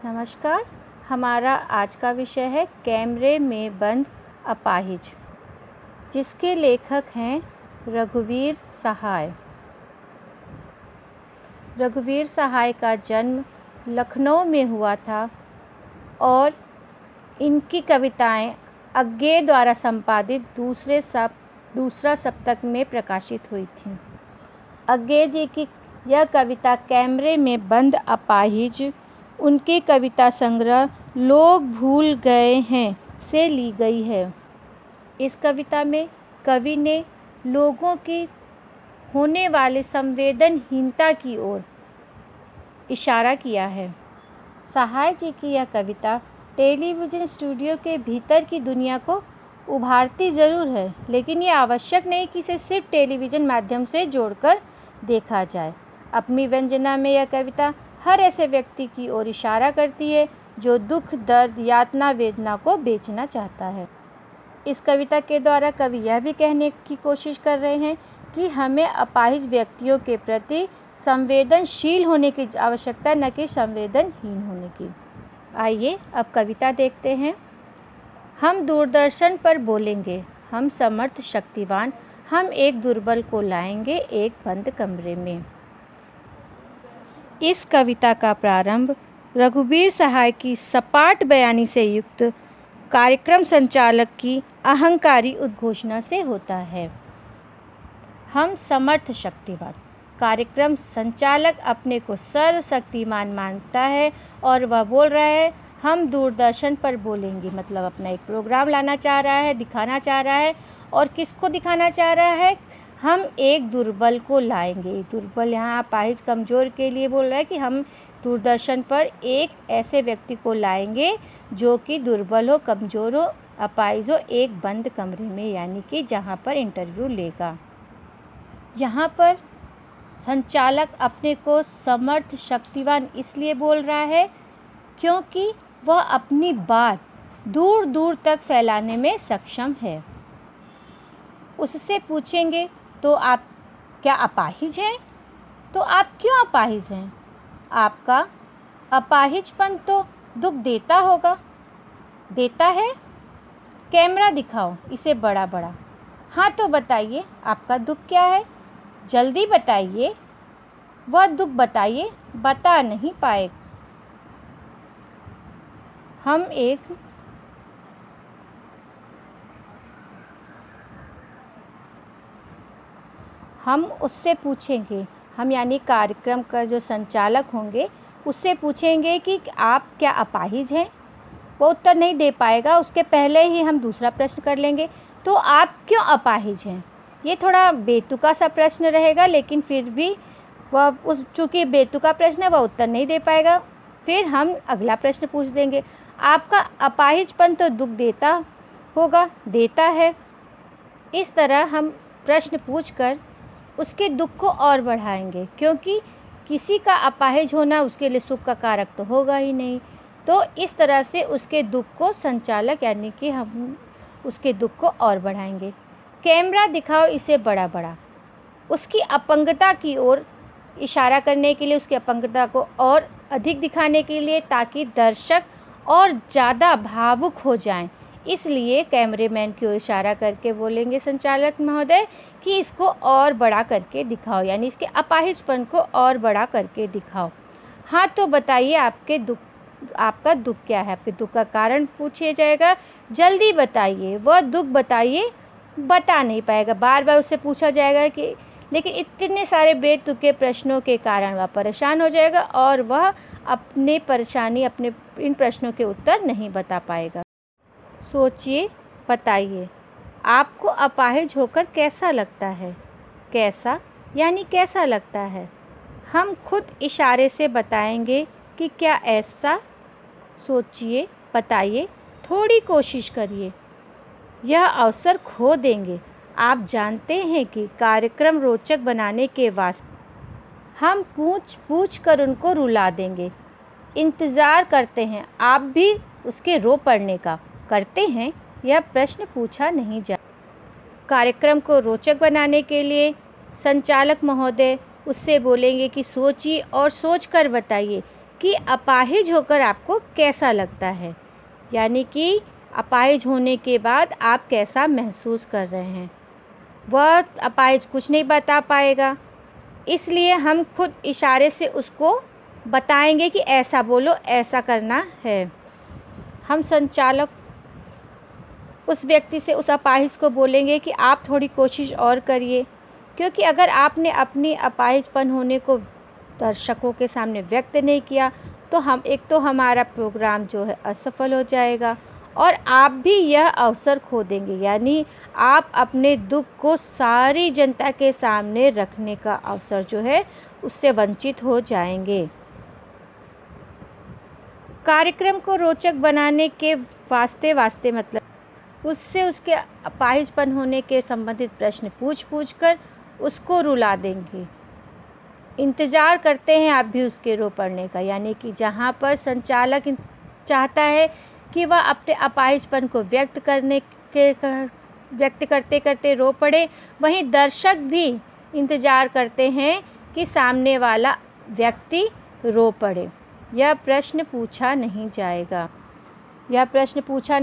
नमस्कार। हमारा आज का विषय है कैमरे में बंद अपाहिज, जिसके लेखक हैं रघुवीर सहाय। रघुवीर सहाय का जन्म लखनऊ में हुआ था और इनकी कविताएं अज्ञे द्वारा संपादित दूसरा सप्तक में प्रकाशित हुई थीं। अज्ञे जी की यह कविता कैमरे में बंद अपाहिज उनके कविता संग्रह लोग भूल गए हैं से ली गई है। इस कविता में कवि ने लोगों की होने वाले संवेदनहीनता की ओर इशारा किया है। सहाय जी की यह कविता टेलीविज़न स्टूडियो के भीतर की दुनिया को उभारती ज़रूर है, लेकिन ये आवश्यक नहीं कि इसे सिर्फ टेलीविज़न माध्यम से जोड़कर देखा जाए। अपनी व्यंजना में यह कविता हर ऐसे व्यक्ति की ओर इशारा करती है जो दुख, दर्द, यातना, वेदना को बेचना चाहता है। इस कविता के द्वारा कवि यह भी कहने की कोशिश कर रहे हैं कि हमें अपाहिज व्यक्तियों के प्रति संवेदनशील होने की आवश्यकता, न कि संवेदनहीन होने की। आइए अब कविता देखते हैं। हम दूरदर्शन पर बोलेंगे, हम समर्थ शक्तिवान, हम एक दुर्बल को लाएंगे एक बंद कमरे में। इस कविता का प्रारंभ रघुवीर सहाय की सपाट बयानी से युक्त कार्यक्रम संचालक की अहंकारी उद्घोषणा से होता है। हम समर्थ शक्तिवान। कार्यक्रम संचालक अपने को सर्वशक्तिमान मानता है और वह बोल रहा है हम दूरदर्शन पर बोलेंगे, मतलब अपना एक प्रोग्राम लाना चाह रहा है, दिखाना चाह रहा है। और किसको दिखाना चाह रहा है? हम एक दुर्बल को लाएंगे। दुर्बल यहाँ अपाहिज कमज़ोर के लिए बोल रहा है कि हम दूरदर्शन पर एक ऐसे व्यक्ति को लाएंगे जो कि दुर्बल हो, कमज़ोर हो, अपाहिज हो, एक बंद कमरे में, यानी कि जहाँ पर इंटरव्यू लेगा। यहाँ पर संचालक अपने को समर्थ शक्तिवान इसलिए बोल रहा है क्योंकि वह अपनी बात दूर दूर तक फैलाने में सक्षम है। उससे पूछेंगे तो आप क्या अपाहिज हैं? तो आप क्यों अपाहिज हैं? आपका अपाहिजपन तो दुख देता होगा। देता है? कैमरा दिखाओ इसे बड़ा बड़ा। हाँ तो बताइए आपका दुख क्या है? जल्दी बताइए। वह दुख बताइए, बता नहीं पाएगा। हम उससे पूछेंगे, हम यानी कार्यक्रम का जो संचालक होंगे उससे पूछेंगे कि आप क्या अपाहिज हैं? वो उत्तर नहीं दे पाएगा। उसके पहले ही हम दूसरा प्रश्न कर लेंगे, तो आप क्यों अपाहिज हैं? ये थोड़ा बेतुका सा प्रश्न रहेगा, लेकिन फिर भी वह चूँकि बेतुका प्रश्न है, वह उत्तर नहीं दे पाएगा। फिर हम अगला प्रश्न पूछ देंगे, आपका अपाहिजपन तो दुख देता होगा। देता है? इस तरह हम प्रश्न पूछकर उसके दुख को और बढ़ाएंगे, क्योंकि किसी का अपाहिज होना उसके लिए सुख का कारक तो होगा ही नहीं। तो इस तरह से उसके दुख को संचालक यानी कि हम उसके दुख को और बढ़ाएंगे। कैमरा दिखाओ इसे बड़ा बड़ा। उसकी अपंगता की ओर इशारा करने के लिए, उसकी अपंगता को और अधिक दिखाने के लिए, ताकि दर्शक और ज़्यादा भावुक हो जाएं। इसलिए कैमरेमैन की ओर इशारा करके बोलेंगे संचालक महोदय कि इसको और बड़ा करके दिखाओ, यानी इसके अपाहिजपन को और बड़ा करके दिखाओ। हाँ तो बताइए आपका दुख क्या है? आपके दुख का कारण पूछा जाएगा। जल्दी बताइए। वह दुख बताइए, बता नहीं पाएगा। बार बार उससे पूछा जाएगा कि, लेकिन इतने सारे बेतुके प्रश्नों के कारण वह परेशान हो जाएगा और वह अपने इन प्रश्नों के उत्तर नहीं बता पाएगा। सोचिए, बताइए, आपको अपाहिज होकर कैसा लगता है? कैसा यानी कैसा लगता है? हम खुद इशारे से बताएंगे कि क्या ऐसा। सोचिए, बताइए, थोड़ी कोशिश करिए। यह अवसर खो देंगे। आप जानते हैं कि कार्यक्रम रोचक बनाने के वास्ते हम पूछ कर उनको रुला देंगे। इंतज़ार करते हैं आप भी उसके रो पड़ने का। करते हैं? यह प्रश्न पूछा नहीं जा। कार्यक्रम को रोचक बनाने के लिए संचालक महोदय उससे बोलेंगे कि सोचिए और सोच कर बताइए कि अपाहिज होकर आपको कैसा लगता है, यानी कि अपाहिज होने के बाद आप कैसा महसूस कर रहे हैं। वह अपाहिज कुछ नहीं बता पाएगा, इसलिए हम खुद इशारे से उसको बताएंगे कि ऐसा बोलो, ऐसा करना है। हम संचालक उस व्यक्ति से, उस अपाहिज को बोलेंगे कि आप थोड़ी कोशिश और करिए, क्योंकि अगर आपने अपनी अपाहिजपन होने को दर्शकों के सामने व्यक्त नहीं किया तो हमारा प्रोग्राम जो है असफल हो जाएगा और आप भी यह अवसर खो देंगे, यानी आप अपने दुख को सारी जनता के सामने रखने का अवसर जो है उससे वंचित हो जाएंगे। कार्यक्रम को रोचक बनाने के वास्ते मतलब उससे उसके अपाहिजपन होने के संबंधित प्रश्न पूछ कर उसको रुला देंगे। इंतज़ार करते हैं आप भी उसके रो पड़ने का, यानी कि जहाँ पर संचालक चाहता है कि वह अपने अपाहिजपन को व्यक्त करते करते रो पड़े, वहीं दर्शक भी इंतज़ार करते हैं कि सामने वाला व्यक्ति रो पड़े। यह प्रश्न पूछा नहीं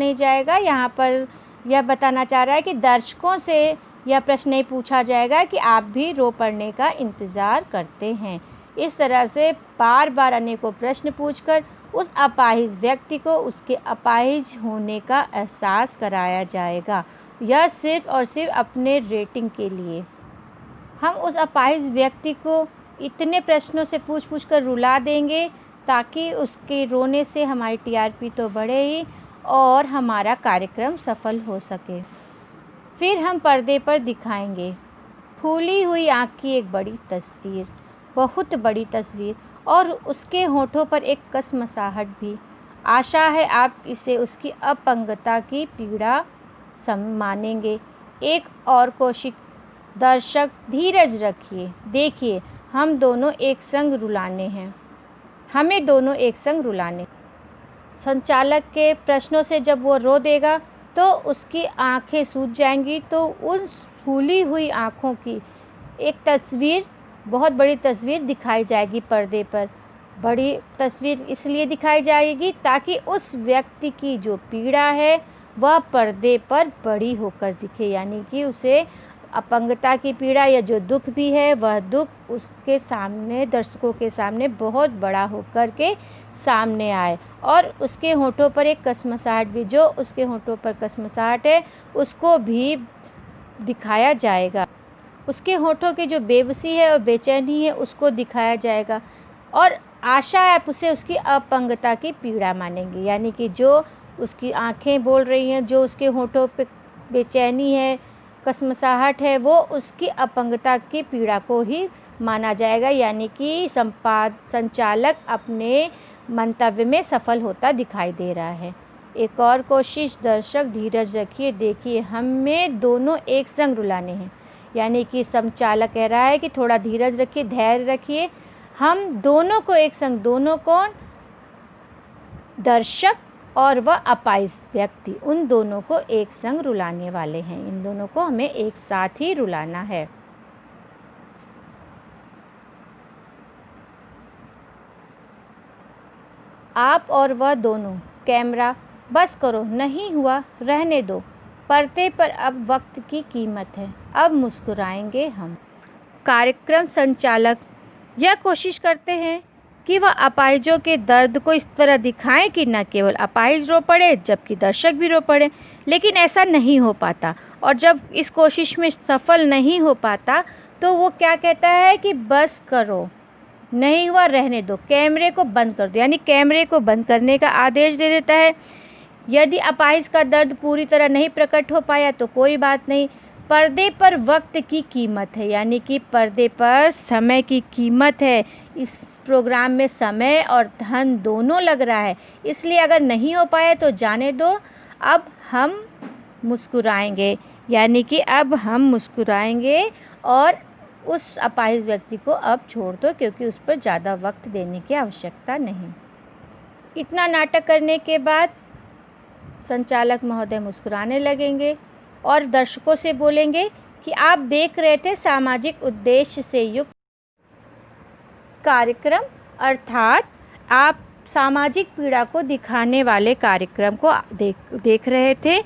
जाएगा। यहाँ पर यह बताना चाह रहा है कि दर्शकों से यह प्रश्न नहीं पूछा जाएगा कि आप भी रो पड़ने का इंतज़ार करते हैं। इस तरह से बार बार अनेकों प्रश्न पूछकर उस अपाहिज व्यक्ति को उसके अपाहिज होने का एहसास कराया जाएगा। यह सिर्फ़ और सिर्फ अपने रेटिंग के लिए। हम उस अपाहिज व्यक्ति को इतने प्रश्नों से पूछ कर रुला देंगे ताकि उसके रोने से हमारी टीआरपी तो बढ़े ही और हमारा कार्यक्रम सफल हो सके। फिर हम पर्दे पर दिखाएंगे फूली हुई आँख की एक बड़ी तस्वीर, बहुत बड़ी तस्वीर, और उसके होठों पर एक कसमसाहट भी। आशा है आप इसे उसकी अपंगता की पीड़ा मानेंगे। एक और कोशिश, दर्शक धीरज रखिए, देखिए हमें दोनों एक संग रुलाने। संचालक के प्रश्नों से जब वो रो देगा तो उसकी आंखें सूज जाएंगी, तो उस फूली हुई आँखों की एक तस्वीर, बहुत बड़ी तस्वीर दिखाई जाएगी पर्दे पर। बड़ी तस्वीर इसलिए दिखाई जाएगी ताकि उस व्यक्ति की जो पीड़ा है वह पर्दे पर बड़ी होकर दिखे, यानी कि उसे अपंगता की पीड़ा या जो दुख भी है वह दुख उसके सामने, दर्शकों के सामने बहुत बड़ा होकर के सामने आए। और उसके होठों पर एक कसमसाहट भी, जो उसके होठों पर कसमसाहट है उसको भी दिखाया जाएगा। उसके होठों की जो बेबसी है और बेचैनी है उसको दिखाया जाएगा। और आशा है आप उसे उसकी अपंगता की पीड़ा मानेंगे, यानी कि जो उसकी आंखें बोल रही हैं, जो उसके होठों पे बेचैनी है, कसमसाहट है, वो उसकी अपंगता की पीड़ा को ही माना जाएगा, यानी कि संचालक अपने मंतव्य में सफल होता दिखाई दे रहा है। एक और कोशिश, दर्शक धीरज रखिए, देखिए हमें दोनों एक संग रुलाने हैं, यानी कि संचालक कह रहा है कि थोड़ा धीरज रखिए, धैर्य रखिए, हम दोनों को एक संग, दोनों कौन, दर्शक और वह अपाहिज व्यक्ति, उन दोनों को एक संग रुलाने वाले हैं। इन दोनों को हमें एक साथ ही रुलाना है। आप और वह दोनों, कैमरा बस करो, नहीं हुआ रहने दो, पर्दे पर अब वक्त की कीमत है, अब मुस्कुराएंगे हम। कार्यक्रम संचालक यह कोशिश करते हैं कि वह अपाहिजों के दर्द को इस तरह दिखाएं कि न केवल अपाहिज रो पड़े जबकि दर्शक भी रो पड़े, लेकिन ऐसा नहीं हो पाता। और जब इस कोशिश में सफल नहीं हो पाता तो वो क्या कहता है कि बस करो, नहीं हुआ रहने दो, कैमरे को बंद कर दो, यानी कैमरे को बंद करने का आदेश दे देता है। यदि अपाहिज का दर्द पूरी तरह नहीं प्रकट हो पाया तो कोई बात नहीं, पर्दे पर वक्त की कीमत है, यानी कि पर्दे पर समय की कीमत है। इस प्रोग्राम में समय और धन दोनों लग रहा है, इसलिए अगर नहीं हो पाया तो जाने दो, अब हम मुस्कुराएंगे, यानी कि अब हम मुस्कुराएंगे और उस अपाहिज व्यक्ति को अब छोड़ दो, क्योंकि उस पर ज़्यादा वक्त देने की आवश्यकता नहीं। इतना नाटक करने के बाद संचालक महोदय मुस्कुराने लगेंगे और दर्शकों से बोलेंगे कि आप देख रहे थे सामाजिक उद्देश्य से युक्त कार्यक्रम, अर्थात आप सामाजिक पीड़ा को दिखाने वाले कार्यक्रम को देख रहे थे।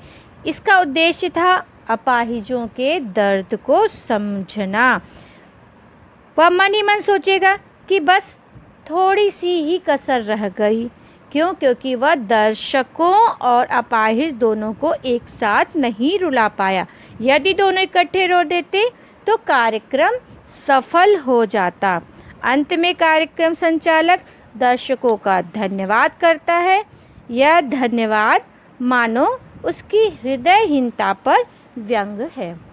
इसका उद्देश्य था अपाहिजों के दर्द को समझना। वह मन ही मन सोचेगा कि बस थोड़ी सी ही कसर रह गई। क्यों? क्योंकि वह दर्शकों और अपाहिज दोनों को एक साथ नहीं रुला पाया। यदि दोनों इकट्ठे रो देते तो कार्यक्रम सफल हो जाता। अंत में कार्यक्रम संचालक दर्शकों का धन्यवाद करता है। यह धन्यवाद मानो उसकी हृदयहीनता पर व्यंग है।